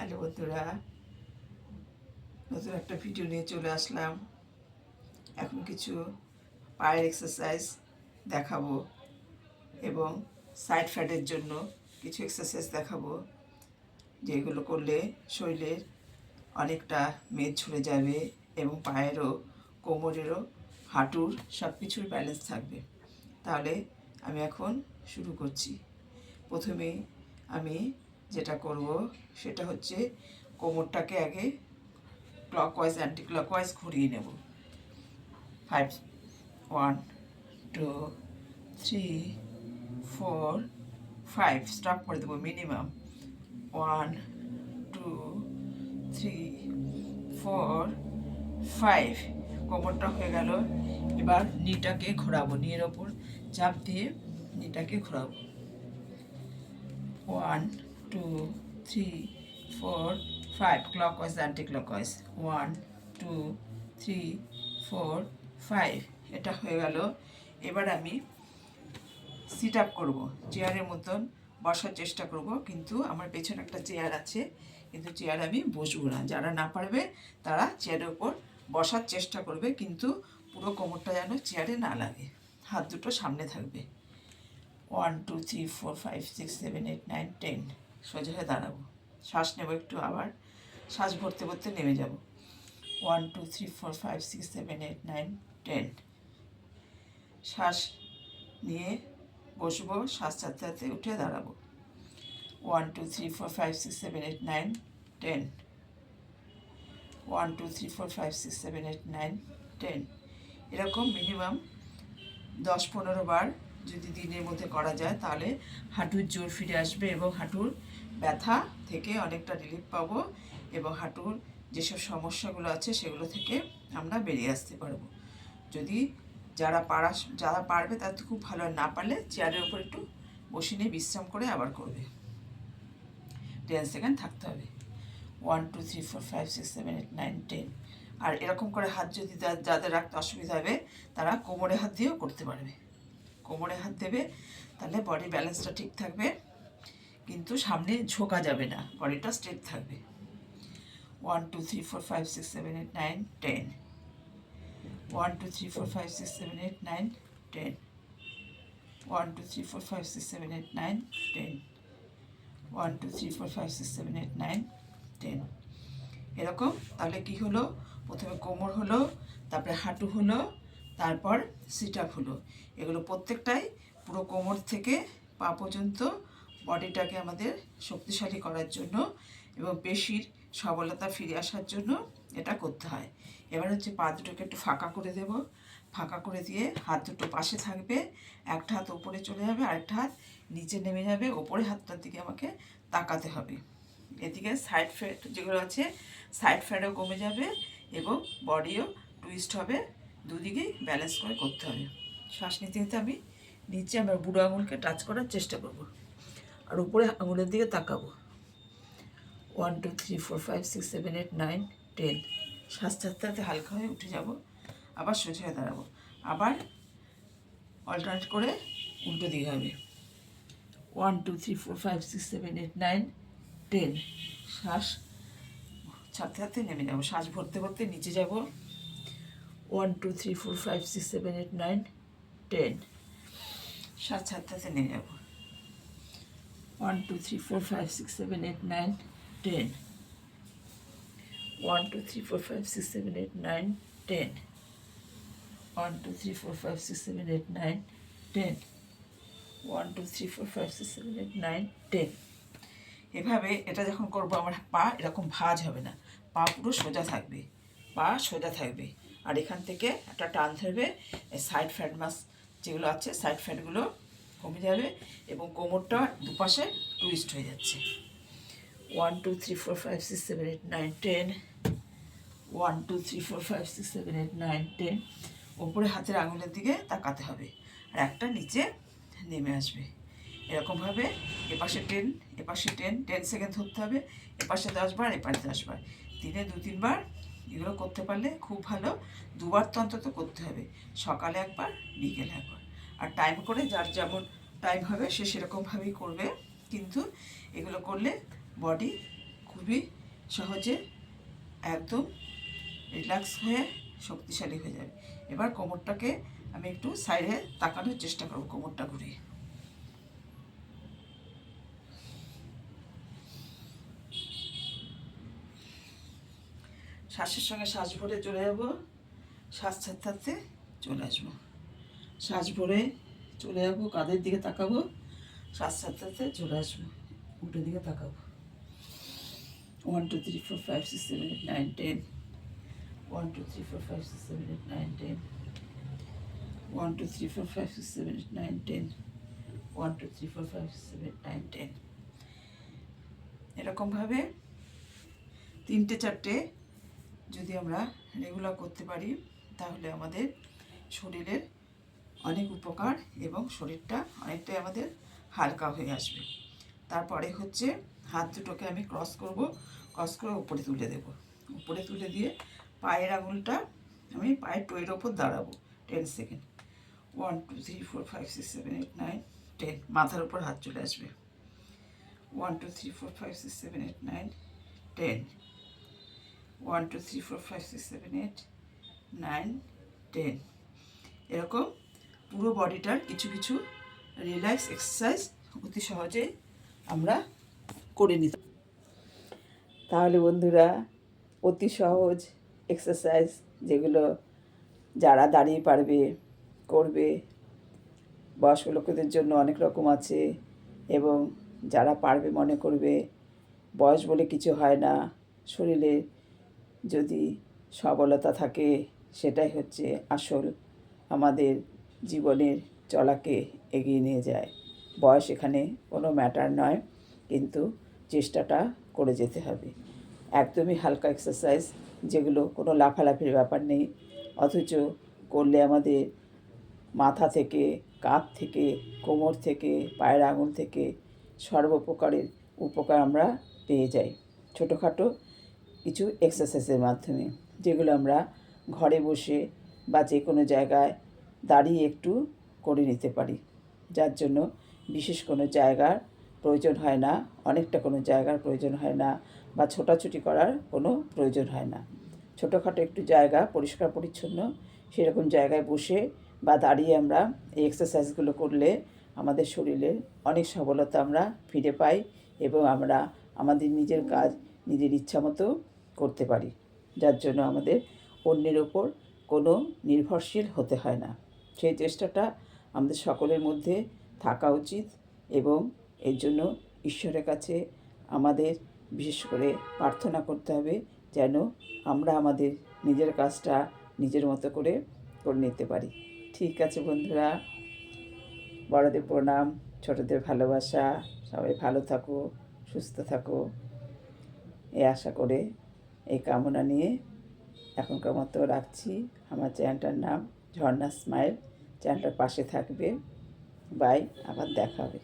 Hello বন্ধুরা, নতুন একটা ভিডিও নিয়ে চলে আসলাম। এখন কিছু পায়ের এক্সারসাইজ দেখাবো এবং সাইড ফ্যাটের জন্য কিছু এক্সারসাইজ দেখাবো, যেগুলো করলে শরীরের অনেকটা মেদ ঝরে যাবে এবং পায়েরও, কোমরেরও, হাঁটুর সব কিছুর ব্যালেন্স থাকবে। তাহলে আমি এখন শুরু করছি। প্রথমে আমি যেটা করব সেটা হচ্ছে কোমরটাকে আগে ক্লকওয়াইজ অ্যান্টি ক্লকওয়াইজ ঘুরিয়ে নেব। 5 1 2 3 4 5 স্টপ করে দেবো মিনিমাম। 1 2 3 4 5 কোমরটা হয়ে গেল। এবার নিটাকে ঘোরাবো, নিয়ের ওপর চাপ দিয়ে নিটাকে ঘোরাবো। 1 2 3 4 5 ক্লকওয়াইজ অ্যান্টি ক্লকওয়াইজ। 1 2 3 4 5 এটা হয়ে গেল। এবার আমি সিট আপ করবো, চেয়ারের মতন বসার চেষ্টা করব, কিন্তু আমার পেছনে একটা চেয়ার আছে, কিন্তু চেয়ার আমি বসবো না। যারা না পারবে তারা চেয়ারের উপর বসার চেষ্টা করবে, কিন্তু পুরো কোমরটা যেন চেয়ারে না লাগে, হাত দুটো সামনে থাকবে। 1 2 3 4 5 6 7 8 9 10 সোজা হয়ে দাঁড়াবো। শ্বাস নেব একটু, আবার শ্বাস ভরতে ভরতে নেমে যাব। 1 2 3 4 5 6 7 8 9 10 শ্বাস নিয়ে বসবো, শ্বাস ছাড়তে ছাড়তে উঠে দাঁড়াবো। 1 2 3 4 5 6 7 8 9 10 1 2 3 4 5 6 7 8 9 10 এরকম মিনিমাম 10-15 বার যদি দিনের মধ্যে করা যায়, তাহলে হাঁটুর জোর ফিরে আসবে এবং হাঁটুর ব্যথা থেকে অনেকটা রিলিফ পাবো এবং হাঁটুর যেসব সমস্যাগুলো আছে সেগুলো থেকে আমরা বেরিয়ে আসতে পারবো। যদি যারা পারবে তারা তো খুব ভালো, না পারলে চেয়ারের উপর একটু বসে নিয়ে বিশ্রাম করে আবার করবে। 10 সেকেন্ড থাকতে হবে। 1 2 3 4 5 6 7 8 9 10 আর এরকম করে হাত যদি যাদের রাখতে অসুবিধা হবে তারা কোমরে হাত দিয়েও করতে পারবে। কোমরে হাত দেবে, তাহলে বডি ব্যালেন্সটা ঠিক থাকবে, কিন্তু সামনে ঝোঁকা যাবে না, বডিটা স্ট্রেট থাকবে। 1 2 3 4 5 6 7 8 9 10 1 2 3 4 5 6 7 8 9 10 1 2 3 4 5 6 7 8 9 10 1 2 3 4 5 6 7 8 9 10 এরকম। তাহলে কি হলো, প্রথমে কোমর হলো, তারপরে হাঁটু হলো, তারপর সিট আপ হলো। এগুলো প্রত্যেকটাই পুরো কোমর থেকে পা পর্যন্ত বডিটাকে আমাদের শক্তিশালী করার জন্য এবং পেশির সবলতা ফিরে আসার জন্য এটা করতে হয়। এবার হচ্ছে পা দুটোকে একটু ফাঁকা করে দেব, ফাঁকা করে দিয়ে হাত দুটো পাশে থাকবে, একটা হাত ওপরে চলে যাবে, আরেকটা হাত নিচে নেমে যাবে। ওপরে হাতটার দিকে আমাকে তাকাতে হবে। এদিকে সাইড ফ্যাট যেগুলো আছে, সাইড ফ্যাটও কমে যাবে এবং বডিও টুইস্ট হবে। দুদিকেই ব্যালেন্স করে করতে হবে। শ্বাস নিতে নিতে আমি নিচে আমার বুড়ো আঙুলকে টাচ করার চেষ্টা করব আর উপরে আঙুলের দিকে তাকাবো। 1 2 3 4 5 6 7 8 9 10 শ্বাস ছাড়তে ছাড়তে হালকা হয়ে উঠে যাব, আবার সোজা হয়ে দাঁড়াবো, আবার অল্টারনেট করে উল্টো দিকে হবে। 1 2 3 4 5 6 7 8 9 10 শ্বাস ছাড়তে ছাড়তে নেমে যাবো, শ্বাস ভরতে ভরতে নিচে যাব। 1 2 3 4 5 6 7 8 9 10 শ্বাস ছাড়তে ছাড়তে নেমে যাব। 1 2 3 4 5 6 7 8 9 10 1 2 3 4 5 6 7 8 9 10 1 2 3 4 5 6 7 8 9 10 1 2 3 4 5 6 7 8 9 10 এভাবে এটা যখন করবো আমার পা এরকম ভাঁজ হবে না, পা পুরো সোজা থাকবে, পা সোজা থাকবে। আর এখান থেকে একটা টান ধরবে, সাইড ফ্যাট মাস যেগুলো আছে সাইড ফ্যাটগুলো কমে যাবে এবং কোমরটা দুপাশে টুইস্ট হয়ে যাচ্ছে। 1 2 3 4 5 6 7 8 9 10 1 2 3 4 5 6 7 8 9 10 ওপরে হাতের আঙুলের দিকে তাকাতে হবে আর একটা নিচে নেমে আসবে। এরকমভাবে এপাশে 10 এপাশে 10 10 সেকেন্ড ধরতে হবে, এপাশে 10 বার এপাশে 10 বার, দিনে 2-3 বার এগুলো করতে পারলে খুব ভালো। 2 বার তো অন্তত করতে হবে, সকালে একবার বিকেলে একবার। আর টাইম করে যার যেমন টাইম হবে সে সেরকমভাবেই করবে, কিন্তু এগুলো করলে বডি খুব খুবই সহজে একদম রিল্যাক্স হয়ে শক্তিশালী হয়ে যাবে। এবার কোমরটাকে আমি একটু সাইডে তাকানোর চেষ্টা করব, কোমরটা ঘুরিয়ে। শ্বাসের সঙ্গে শ্বাস ভরে চলে যাব, শ্বাস ছাড়তে ছাড়তে চলে আসবো। শ্বাস ভরে চলে যাবো, কাঁধের দিকে তাকাবো, শ্বাস ছাড়তে ছাড়তে চলে আসবো, উল্টো দিকে তাকাবো। 1 2 3 4 5 6 7 8 9 10 1 2 3 4 5 6 7 8 9 10 1 2 3 4 5 6 7 8 9 10 1 2 3 4 5 6 7 8 9 10। এরকমভাবে 3টে 4টে যদি আমরা রেগুলার করতে পারি তাহলে আমাদের শরীরের অনেক উপকার এবং শরীরটা অনেকটাই আমাদের হালকা হয়ে আসবে। তারপরে হচ্ছে হাত দুটোকে আমি ক্রস করব, ক্রস করে উপরে তুলে দেব। উপরে তুলে দিয়ে পায়ের আঙুলটা আমি পায়ের টোয়ের ওপর দাঁড়াবো 10 সেকেন্ড। 1 2 3 4 5 6 7 8 9 10। মাথার উপর হাত চলে আসবে। 1 2 3 4 5 6 7 8 9 10 1 2 3 4 5 6 7 8 9 10। এরকম পুরো বডিটার কিছু কিছু রিল্যাক্স এক্সারসাইজ অতি সহজে আমরা করে নিতে। তাহলে বন্ধুরা, অতি সহজ এক্সারসাইজ যেগুলো যারা দাঁড়িয়ে পারবে করবে, বয়স্ক লোকেদের জন্য অনেক রকম আছে, এবং যারা পারবে মনে করবে বয়স বলে কিছু হয় না, শরীরে যদি সবলতা থাকে সেটাই হচ্ছে আসল আমাদের জীবনের চলাকে এগিয়ে নিয়ে যায়। বয়স এখানে কোনো ম্যাটার নয়, কিন্তু চেষ্টাটা করে যেতে হবে। একদমই হালকা এক্সারসাইজ, যেগুলো কোনো লাফালাফির ব্যাপার নেই, অথচ করলে আমাদের মাথা থেকে, কাঁধ থেকে, কোমর থেকে, পায়ের আঙুল থেকে সর্বপ্রকারের উপকার আমরা পেয়ে যাই ছোটোখাটো কিছু এক্সারসাইজের মাধ্যমে, যেগুলো আমরা ঘরে বসে বা যে কোনো জায়গায় দাঁড়িয়ে একটু করে নিতে পারি, যার জন্য বিশেষ কোনো জায়গার প্রয়োজন হয় না, অনেকটা কোনো জায়গার প্রয়োজন হয় না, বা ছোটাছুটি করার কোনো প্রয়োজন হয় না। ছোটোখাটো একটু জায়গা পরিষ্কার পরিচ্ছন্ন সেরকম জায়গায় বসে বা দাঁড়িয়ে আমরা এই এক্সারসাইজগুলো করলে আমাদের শরীরে অনেক সবলতা আমরা ফিরে পাই, এবং আমরা আমাদের নিজের কাজ নিজের ইচ্ছা মতো করতে পারি, যার জন্য আমাদের অন্যের ওপর কোনো নির্ভরশীল হতে হয় না। সেই চেষ্টাটা আমাদের সকলের মধ্যে থাকা উচিত, এবং এর জন্য ঈশ্বরের কাছে আমাদের বিশেষ করে প্রার্থনা করতে হবে যেন আমরা আমাদের নিজের কাজটা নিজের মতো করে নিতে পারি। ঠিক আছে বন্ধুরা, বড়দের প্রণাম, ছোটদের ভালোবাসা, সবাই ভালো থাকো, সুস্থ থাকো, এই আশা করে, এই কামনা নিয়ে এখনকার মতো রাখছি। আমার চ্যানেলটার নাম ঝর্ণা স্মাইল, চ্যানেলটার পাশে থাকবে। বাই, আবার দেখা হবে।